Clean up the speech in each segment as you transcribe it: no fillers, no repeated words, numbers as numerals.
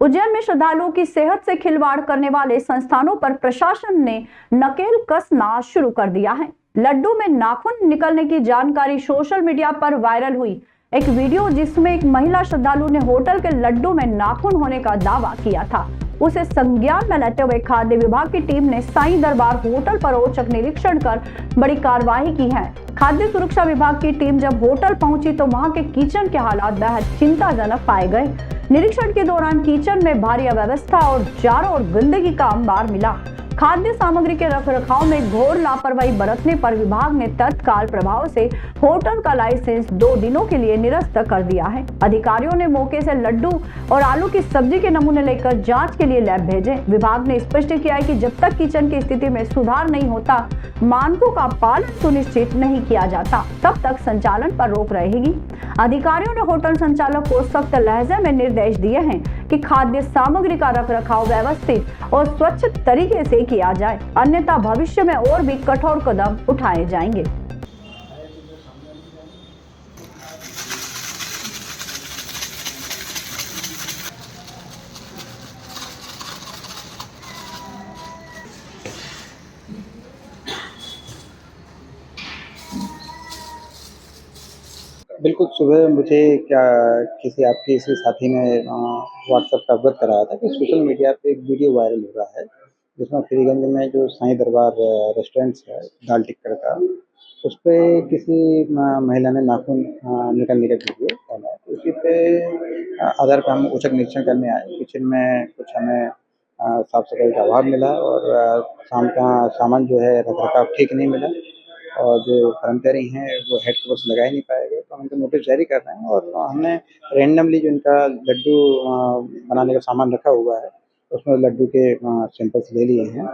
उज्जैन में श्रद्धालुओं की सेहत से खिलवाड़ करने वाले संस्थानों पर प्रशासन ने नकेल कसना शुरू कर दिया है। लड्डू में नाखून निकलने की जानकारी सोशल मीडिया पर वायरल हुई। एक वीडियो जिसमें एक महिला श्रद्धालु ने होटल के लड्डू में नाखून होने का दावा किया था, उसे संज्ञान में लेते हुए खाद्य विभाग की टीम ने साईं दरबार होटल पर औचक निरीक्षण कर बड़ी कार्रवाई की है। खाद्य सुरक्षा विभाग की टीम जब होटल पहुंची तो वहां के किचन के हालात बेहद चिंताजनक पाए गए। निरीक्षण के दौरान किचन में भारी अव्यवस्था और चारों ओर गंदगी का अंबार मिला। खाद्य सामग्री के रखरखाव में घोर लापरवाही बरतने पर विभाग ने तत्काल प्रभाव से होटल का लाइसेंस 2 दिनों के लिए निरस्त कर दिया है। अधिकारियों ने मौके से लड्डू और आलू की सब्जी के नमूने लेकर जांच के लिए लैब भेजे। विभाग ने स्पष्ट किया है कि जब तक किचन की स्थिति में सुधार नहीं होता, मानकों का पालन सुनिश्चित नहीं किया जाता, तब तक संचालन पर रोक रहेगी। अधिकारियों ने होटल संचालक को सख्त लहजे में निर्देश दिए हैं कि खाद्य सामग्री का रखरखाव व्यवस्थित और स्वच्छ तरीके से किया जाए, अन्यथा भविष्य में और भी कठोर कदम उठाए जाएंगे। बिल्कुल, सुबह मुझे किसी साथी ने व्हाट्सएप पे अवगत कराया था कि सोशल मीडिया पे एक वीडियो वायरल हो रहा है, जिसमें फ्रीगंज में जो साईं दरबार रेस्टोरेंट्स है दाल टिक्कड़ का, उस पे किसी महिला ने नाखून निकालने का वीडियो डाला है। तो उसी पे आधार पे हम औचक निरीक्षण करने आए। किचन में कुछ हमें साफ-सफाई का अभाव मिला और सामान जो है रख-रखाव ठीक नहीं मिला और जो कर्मचारी हैं वो हेड कवर्स लगा ही नहीं पाए गए, तो हम इनको नोटिस जारी कर रहे हैं और हमने रैंडमली जो इनका लड्डू बनाने का सामान रखा हुआ है, उसमें लड्डू के सैंपल्स ले लिए हैं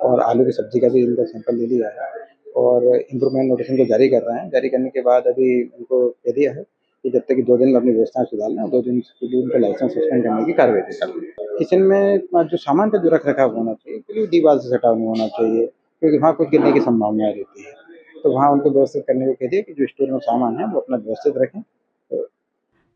और आलू की सब्ज़ी का भी इनका सैंपल ले लिया है और इम्प्रूवमेंट नोटिस इनको जारी कर रहे हैं। जारी करने के बाद अभी उनको कह दिया है कि जब तक कि 2 दिन में अपनी व्यवस्थाएँ सुधार लें और 2 दिन के लिए उनका लाइसेंस सस्पेंड करने की कार्रवाई कर लें। किचन में जो सामान का जो रख-रखाव होना चाहिए, बिल्कुल दीवार से सटा नहीं होना चाहिए, क्योंकि वहाँ कुछ गिरने की संभावनाएँ रहती है। तो वहाँ उनको व्यवस्थित करने को कह दिया कि जो स्टोर में सामान है वो अपना व्यवस्थित रखें।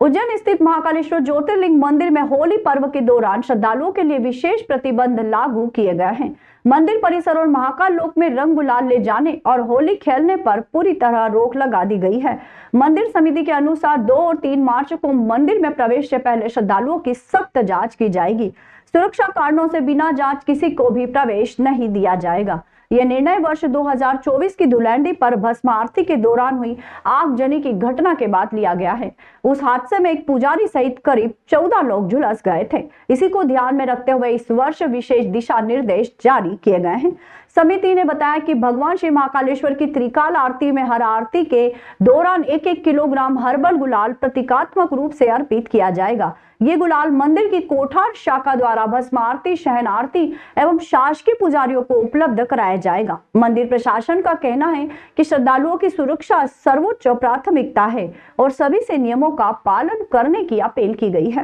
उज्जैन स्थित महाकालेश्वर ज्योतिर्लिंग मंदिर में होली पर्व के दौरान श्रद्धालुओं के लिए विशेष प्रतिबंध लागू किए गए हैं। मंदिर परिसर और महाकाल लोक में रंग गुलाल ले जाने और होली खेलने पर पूरी तरह रोक लगा दी गई है। मंदिर समिति के अनुसार 2 और 3 मार्च को मंदिर में प्रवेश से पहले श्रद्धालुओं की सख्त जांच की जाएगी। सुरक्षा कारणों से बिना जांच किसी को भी प्रवेश नहीं दिया जाएगा। यह निर्णय वर्ष 2024 की धुलंडी पर भस्म आरती के दौरान हुई आगजनी की घटना के बाद लिया गया है। उस हादसे में एक पुजारी सहित करीब 14 लोग झुलस गए थे। इसी को ध्यान में रखते हुए इस वर्ष विशेष दिशा निर्देश जारी किए गए हैं। समिति ने बताया कि भगवान श्री महाकालेश्वर की त्रिकाल आरती में हर आरती के दौरान 1-1 किलोग्राम हर्बल गुलाल प्रतीकात्मक रूप से अर्पित किया जाएगा। ये गुलाल मंदिर की कोठार शाखा द्वारा भस्म आरती, शयन आरती एवं शासकीय पुजारियों को उपलब्ध कराया जाएगा। मंदिर प्रशासन का कहना है कि श्रद्धालुओं की सुरक्षा सर्वोच्च प्राथमिकता है और सभी से नियमों का पालन करने की अपील की गई है।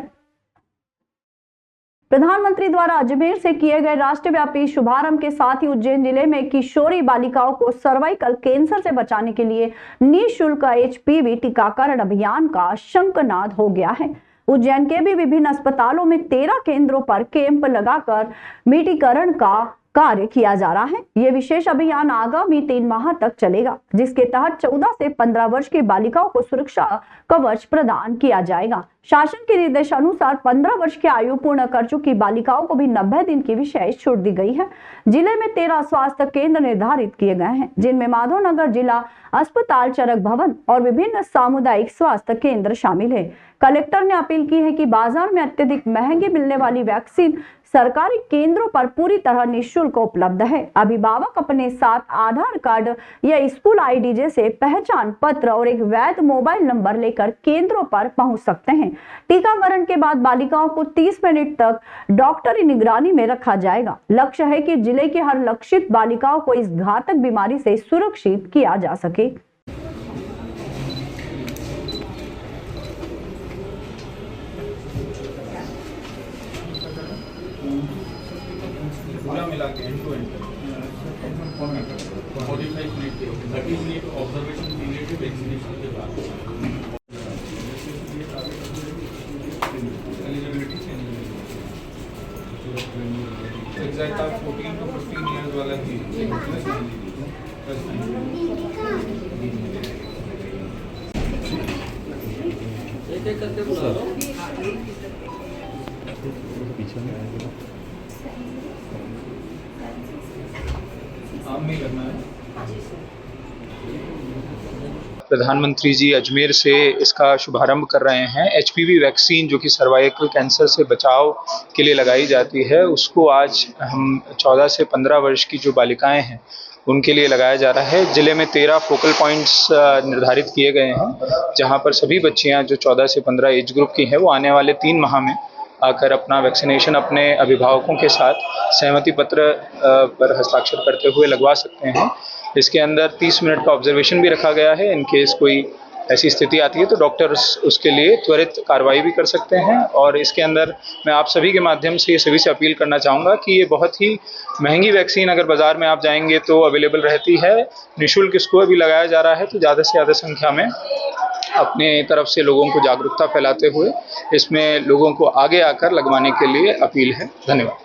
प्रधानमंत्री द्वारा अजमेर से किए गए राष्ट्रव्यापी शुभारंभ के साथ ही उज्जैन जिले में किशोरी बालिकाओं को सर्वाइकल कैंसर से बचाने के लिए निःशुल्क HPV टीकाकरण अभियान का शंखनाद हो गया है। उज्जैन के भी विभिन्न अस्पतालों में 13 केंद्रों पर कैंप लगाकर टीकाकरण का कार्य किया जा रहा है। यह विशेष अभियान आगामी 3 माह तक चलेगा, जिसके तहत 14 से 15 वर्ष की बालिकाओं को सुरक्षा कवच प्रदान किया जाएगा। शासन के निर्देशानुसार 15 वर्ष की आयु पूर्ण कर चुकी बालिकाओं को भी 90 दिन की विशेष छूट दी गई है। जिले में 13 स्वास्थ्य केंद्र निर्धारित किए गए हैं, जिनमें माधवनगर जिला अस्पताल, चरक भवन और विभिन्न सामुदायिक स्वास्थ्य केंद्र शामिल है। कलेक्टर ने अपील की है कि बाजार में अत्यधिक महंगी मिलने वाली वैक्सीन सरकारी केंद्रों पर पूरी तरह निःशुल्क उपलब्ध है। अभिभावक अपने साथ आधार कार्ड या स्कूल ID जैसे पहचान पत्र और एक वैध मोबाइल नंबर लेकर केंद्रों पर पहुंच सकते हैं। टीकाकरण के बाद बालिकाओं को 30 मिनट तक डॉक्टरी निगरानी में रखा जाएगा। लक्ष्य है कि जिले की हर लक्षित बालिकाओं को इस घातक बीमारी से सुरक्षित किया जा सके। पूरा मिला के एंड टू एंड 45 मिनट के 30 मिनट ऑब्जर्वेशन पीरियड के वैक्सीनेशन के बाद एलिजिबिलिटी 14 to 15 years वाला ही एक करके बुला लो पीछे में आम नहीं करना है। प्रधानमंत्री जी अजमेर से इसका शुभारंभ कर रहे हैं। एचपीवी वैक्सीन जो कि सर्वाइकल कैंसर से बचाव के लिए लगाई जाती है, उसको आज हम 14 से 15 वर्ष की जो बालिकाएं हैं उनके लिए लगाया जा रहा है। जिले में 13 फोकल पॉइंट्स निर्धारित किए गए हैं, जहां पर सभी बच्चियां जो 14 से 15 एज ग्रुप की हैं वो आने वाले 3 माह में आकर अपना वैक्सीनेशन अपने अभिभावकों के साथ सहमति पत्र पर हस्ताक्षर करते हुए लगवा सकते हैं। इसके अंदर 30 मिनट का ऑब्जर्वेशन भी रखा गया है। इन केस कोई ऐसी स्थिति आती है तो डॉक्टर्स उसके लिए त्वरित कार्रवाई भी कर सकते हैं। और इसके अंदर मैं आप सभी के माध्यम से सभी से अपील करना चाहूँगा कि ये बहुत ही महंगी वैक्सीन अगर बाज़ार में आप जाएंगे तो अवेलेबल रहती है। निःशुल्क इसको अभी लगाया जा रहा है, तो ज़्यादा से ज़्यादा संख्या में अपने तरफ से लोगों को जागरूकता फैलाते हुए इसमें लोगों को आगे आकर लगवाने के लिए अपील है। धन्यवाद।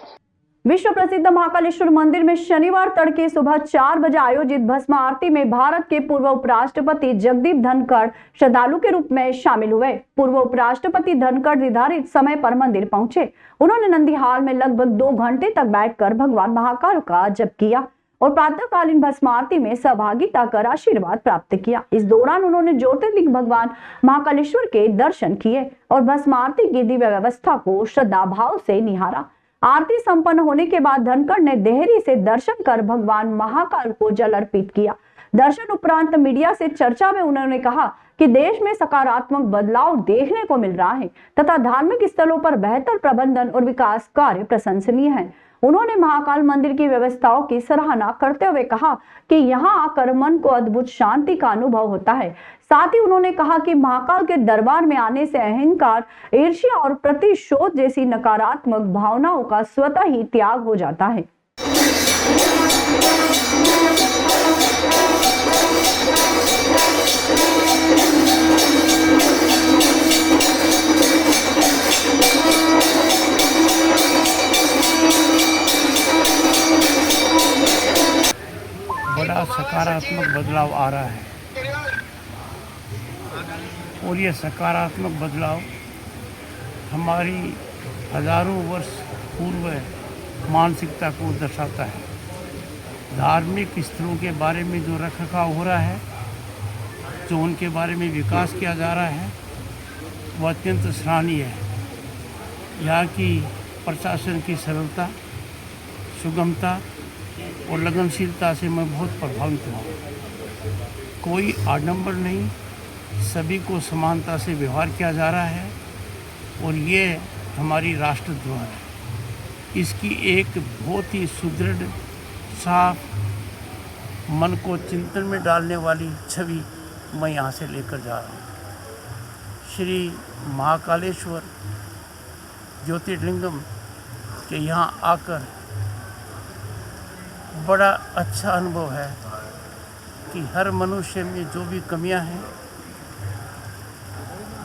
विश्व प्रसिद्ध महाकालेश्वर मंदिर में शनिवार तड़के सुबह 4 बजे आयोजित भस्म आरती में भारत के पूर्व उपराष्ट्रपति जगदीप धनखड़ श्रद्धालु के रूप में शामिल हुए। पूर्व उपराष्ट्रपति धनखड़ निर्धारित समय पर मंदिर पहुंचे। उन्होंने नंदीहाल में लगभग 2 घंटे तक बैठकर भगवान महाकाल का जप किया और प्रातःकालीन भस्म आरती में सहभागिता कर आशीर्वाद प्राप्त किया। इस दौरान उन्होंने ज्योतिर्लिंग भगवान महाकालेश्वर के दर्शन किए और भस्म आरती की दिव्य व्यवस्था को श्रद्धा भाव से निहारा। आरती संपन्न होने के बाद धनखड़ ने देहरी से दर्शन कर भगवान महाकाल को जल अर्पित किया। दर्शन उपरांत मीडिया से चर्चा में उन्होंने कहा कि देश में सकारात्मक बदलाव देखने को मिल रहा है तथा धार्मिक स्थलों पर बेहतर प्रबंधन और विकास कार्य प्रशंसनीय है। उन्होंने महाकाल मंदिर की व्यवस्थाओं की सराहना करते हुए कहा कि यहां आकर मन को अद्भुत शांति का अनुभव होता है। साथ ही उन्होंने कहा कि महाकाल के दरबार में आने से अहंकार, ईर्ष्या और प्रतिशोध जैसी नकारात्मक भावनाओं का स्वतः ही त्याग हो जाता है। बड़ा सकारात्मक बदलाव आ रहा है और ये सकारात्मक बदलाव हमारी हजारों वर्ष पूर्व मानसिकता को दर्शाता है। धार्मिक स्थलों के बारे में जो रखरखाव हो रहा है, जो उनके बारे में विकास किया जा रहा है, वह अत्यंत सराहनीय है। यहाँ की प्रशासन की सरलता, सुगमता और लगनशीलता से मैं बहुत प्रभावित हूँ। कोई आडंबर नहीं, सभी को समानता से व्यवहार किया जा रहा है और ये हमारी राष्ट्रध्वज है। इसकी एक बहुत ही सुदृढ़, साफ, मन को चिंतन में डालने वाली छवि मैं यहाँ से लेकर जा रहा हूँ। श्री महाकालेश्वर ज्योतिर्लिंगम के यहाँ आकर बड़ा अच्छा अनुभव है कि हर मनुष्य में जो भी कमियां हैं,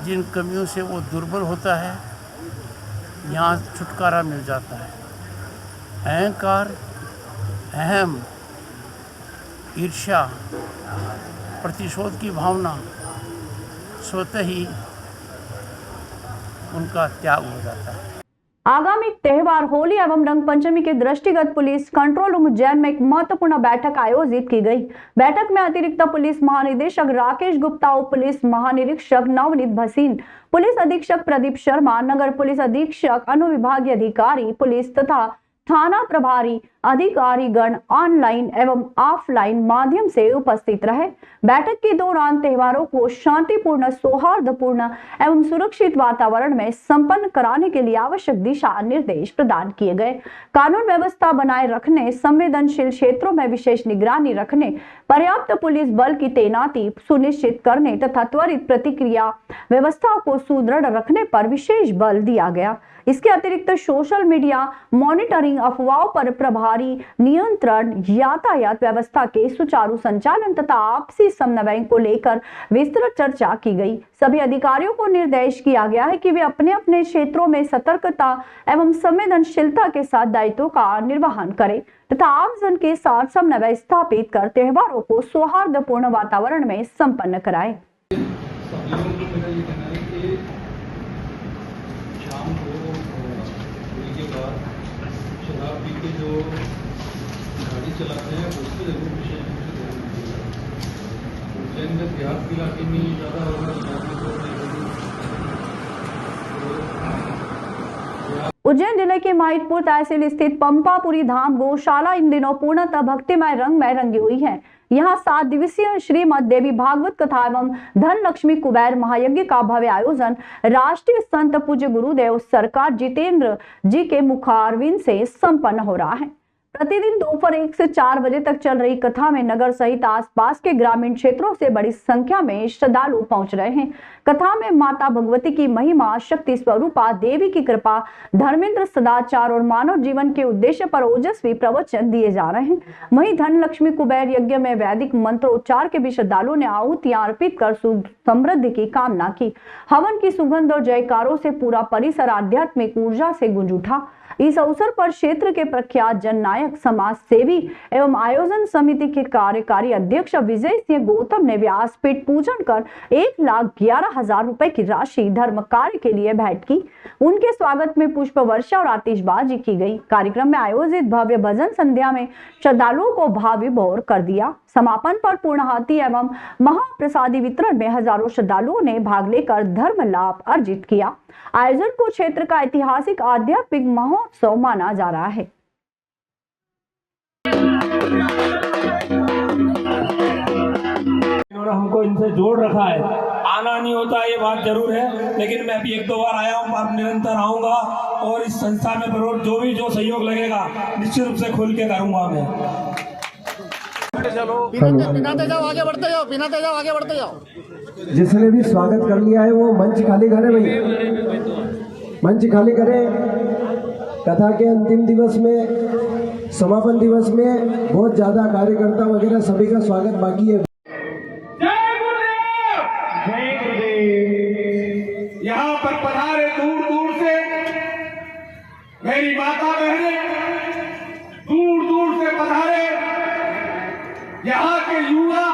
जिन कमियों से वो दुर्बल होता है, यहाँ छुटकारा मिल जाता है। अहंकार, अहम, ईर्ष्या, प्रतिशोध की भावना स्वतः ही उनका त्याग हो जाता है। आगामी त्योहार होली एवं रंग पंचमी के दृष्टिगत पुलिस कंट्रोल रूम उज्जैन में एक महत्वपूर्ण बैठक आयोजित की गई। बैठक में अतिरिक्त पुलिस महानिदेशक राकेश गुप्ता, उप पुलिस महानिरीक्षक नवनीत भसीन, पुलिस अधीक्षक प्रदीप शर्मा, नगर पुलिस अधीक्षक, अनुविभागीय अधिकारी पुलिस तथा थाना प्रभारी अधिकारीगण ऑनलाइन एवं ऑफलाइन माध्यम से उपस्थित रहे। बैठक के दौरान त्योहारों को शांतिपूर्ण, सौहार्दपूर्ण एवं सुरक्षित वातावरण में संपन्न कराने के लिए आवश्यक दिशा निर्देश प्रदान किए गए। कानून व्यवस्था बनाए रखने, संवेदनशील क्षेत्रों में विशेष निगरानी रखने, पर्याप्त पुलिस बल की तैनाती सुनिश्चित करने तथा त्वरित प्रतिक्रिया व्यवस्था को सुदृढ़ रखने पर विशेष बल दिया गया। इसके अतिरिक्त सोशल मीडिया मॉनिटरिंग, अफवाहों पर प्रभावी नियंत्रण, यातायात व्यवस्था के सुचारू संचालन तथा आपसी समन्वय को लेकर विस्तृत चर्चा की गई। सभी अधिकारियों को निर्देश किया गया है कि वे अपने अपने क्षेत्रों में सतर्कता एवं संवेदनशीलता के साथ दायित्वों का निर्वहन करें तथा आमजन के साथ समन्वय स्थापित कर त्योहारों को सौहार्दपूर्ण वातावरण में संपन्न कराएं। शाम को होली के बाद शराब पी के जो गाड़ी चलाते हैं उसके जरूर विशेष रूप से ध्यान रखिएगा। उज्जैन में देहात के इलाके में ज़्यादा होगा। उज्जैन जिले के माहितपुर तहसील स्थित पंपापुरी धाम गौशाला इन दिनों पूर्णतः भक्तिमय रंग में रंगी हुई है। यहाँ 7 दिवसीय श्रीमद देवी भागवत कथा एवं धन लक्ष्मी कुबेर महायज्ञ का भव्य आयोजन राष्ट्रीय संत पूज्य गुरुदेव सरकार जितेंद्र जी के मुखारविंद से संपन्न हो रहा है। प्रतिदिन दोपहर 1 से 4 बजे तक चल रही कथा में नगर सहित आसपास के ग्रामीण क्षेत्रों से बड़ी संख्या में श्रद्धालु पहुंच रहे हैं। कथा में माता भगवती की महिमा, शक्ति स्वरूपा देवी की कृपा, धर्मेंद्र, सदाचार और मानव जीवन के उद्देश्य पर ओजस्वी प्रवचन दिए जा रहे हैं। वहीं धन लक्ष्मी कुबेर यज्ञ में वैदिक मंत्रोच्चार के भी श्रद्धालुओं ने आहुतियां अर्पित कर सुख समृद्धि की कामना की। हवन की सुगंध और जयकारों से पूरा परिसर आध्यात्मिक ऊर्जा से गूंज उठा। इस अवसर पर क्षेत्र के प्रख्यात जननायक, समाज सेवी एवं आयोजन समिति के कार्यकारी अध्यक्ष विजय सिंह गौतम ने व्यासपीठ पूजन कर 1,11,000 रुपए की राशि धर्म कार्य के लिए भेंट की। उनके स्वागत में पुष्प वर्षा और आतिशबाजी की गई। कार्यक्रम में आयोजित भव्य भजन संध्या में श्रद्धालुओं को भावविभोर कर दिया। समापन पर पूर्णाहुति एवं महाप्रसादी वितरण में हजारों श्रद्धालुओं ने भाग लेकर धर्म लाभ अर्जित किया। आयोजन को क्षेत्र का ऐतिहासिक आध्यात्मिक महोत्सव माना जा रहा है। इन्होंने हमको इनसे जोड़ रखा है। आना नहीं होता ये बात जरूर है, लेकिन मैं अभी 1-2 बार आया हूँ, अब निरंतर आऊँगा और इस संस्था में जो सहयोग लगेगा निश्चित रूप से खुल के करूँगा मैं। पीनाते जाओ, आगे बढ़ते जाओ, पीनाते जाओ, आगे बढ़ते जाओ। जिसने भी स्वागत कर लिया है वो मंच खाली करे भैया, मंच खाली करे। कथा के अंतिम दिवस में, समापन दिवस में बहुत ज्यादा कार्यकर्ता वगैरह सभी का स्वागत बाकी है। यहाँ पर पधारे दूर दूर से मेरी माता बहनें, दूर दूर से पधारे यहाँ के युवा,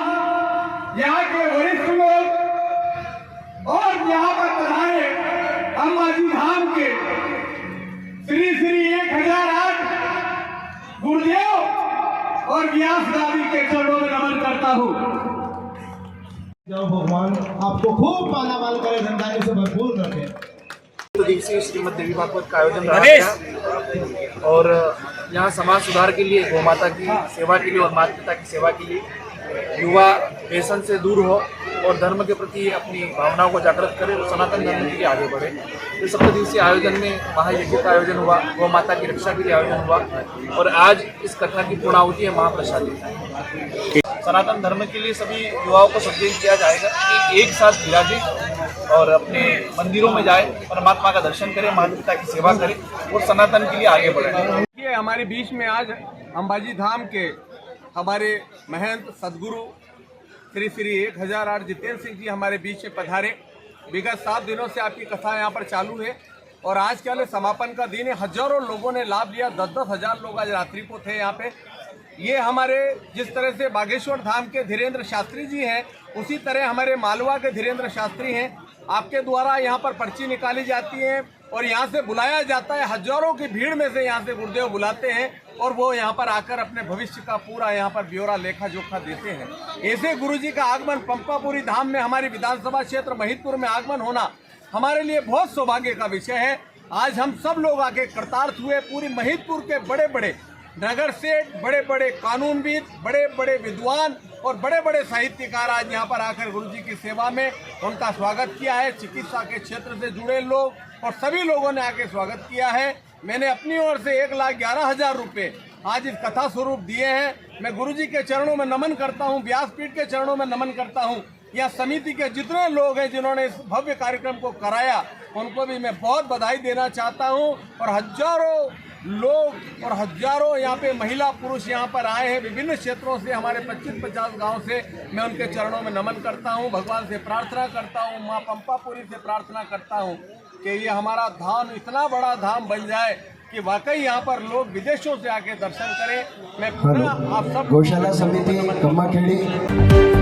यहाँ के वरिष्ठ लोग और यहाँ पर पधारे अंबाजी धाम के श्री श्री 1008 गुरुदेव और व्यास दादी के चरणों में नमन करता हूँ। जब भगवान आपको खूब पाना पाल करे, धनधान्य से भरपूर रखे। तो दिवसीय श्रीमद देवी भागवत का आयोजन रहा गया और यहाँ समाज सुधार के लिए, गौ माता की सेवा के लिए और माता पिता की सेवा के लिए युवा फैशन से दूर हो और धर्म के प्रति अपनी भावनाओं को जागृत करे और सनातन धर्म के लिए आगे बढ़े। तो 7 दिवसीय आयोजन में महायज्ञ का आयोजन हुआ, गौ माता की रक्षा के लिए आयोजन हुआ और आज इस कथा की पूर्णाहुति है महाप्रसादी। सनातन धर्म के लिए सभी युवाओं को संदेश दिया जाएगा कि एक साथ विराजे और अपने मंदिरों में जाए, परमात्मा का दर्शन करें, माता पिता की सेवा करें और सनातन के लिए आगे बढ़े। ये हमारे बीच में आज अंबाजी धाम के हमारे महंत सदगुरु श्री श्री 1008 जितेंद्र सिंह जी हमारे बीच में पधारे। विगत 7 दिनों से आपकी कथा यहाँ पर चालू है और आज के समापन का दिन है। हजारों लोगों ने लाभ लिया, 10-10 हजार लोग आज रात्रि को थे यहाँ पे। ये हमारे जिस तरह से बागेश्वर धाम के धीरेन्द्र शास्त्री जी हैं, उसी तरह हमारे मालवा के धीरेन्द्र शास्त्री हैं। आपके द्वारा यहाँ पर पर्ची निकाली जाती है और यहाँ से बुलाया जाता है। हजारों की भीड़ में से यहाँ से गुरुदेव बुलाते हैं और वो यहाँ पर आकर अपने भविष्य का पूरा यहाँ पर ब्यौरा लेखा जोखा देते हैं। ऐसे गुरु जी का आगमन पंपापुरी धाम में हमारी विधानसभा क्षेत्र महितपुर में आगमन होना हमारे लिए बहुत सौभाग्य का विषय है। आज हम सब लोग आके कृतार्थ हुए। पूरी महितपुर के बड़े बड़े नगर सेठ, बड़े बड़े कानूनविद, बड़े बड़े विद्वान और बड़े बड़े साहित्यकार आज यहाँ पर आकर गुरु जी की सेवा में उनका स्वागत किया है। चिकित्सा के क्षेत्र से जुड़े लोग और सभी लोगों ने आके स्वागत किया है। मैंने अपनी ओर से 1,11,000 रुपये आज इस कथा स्वरूप दिए हैं। मैं गुरु जी के चरणों में नमन करता हूँ, व्यासपीठ के चरणों में नमन करता हूँ या समिति के जितने लोग हैं जिन्होंने इस भव्य कार्यक्रम को कराया, उनको भी मैं बहुत बधाई देना चाहता हूं। और हजारों लोग और हजारों यहाँ पे महिला पुरुष यहाँ पर आए हैं विभिन्न क्षेत्रों से, हमारे 25-50 गांव से। मैं उनके चरणों में नमन करता हूँ, भगवान से प्रार्थना करता हूँ, माँ पंपापुरी से प्रार्थना करता हूँ कि ये हमारा धाम इतना बड़ा धाम बन जाए कि वाकई यहाँ पर लोग विदेशों से आके दर्शन करें। मैं पुनः आप सब गौशाला समिति कम्माखेड़ी।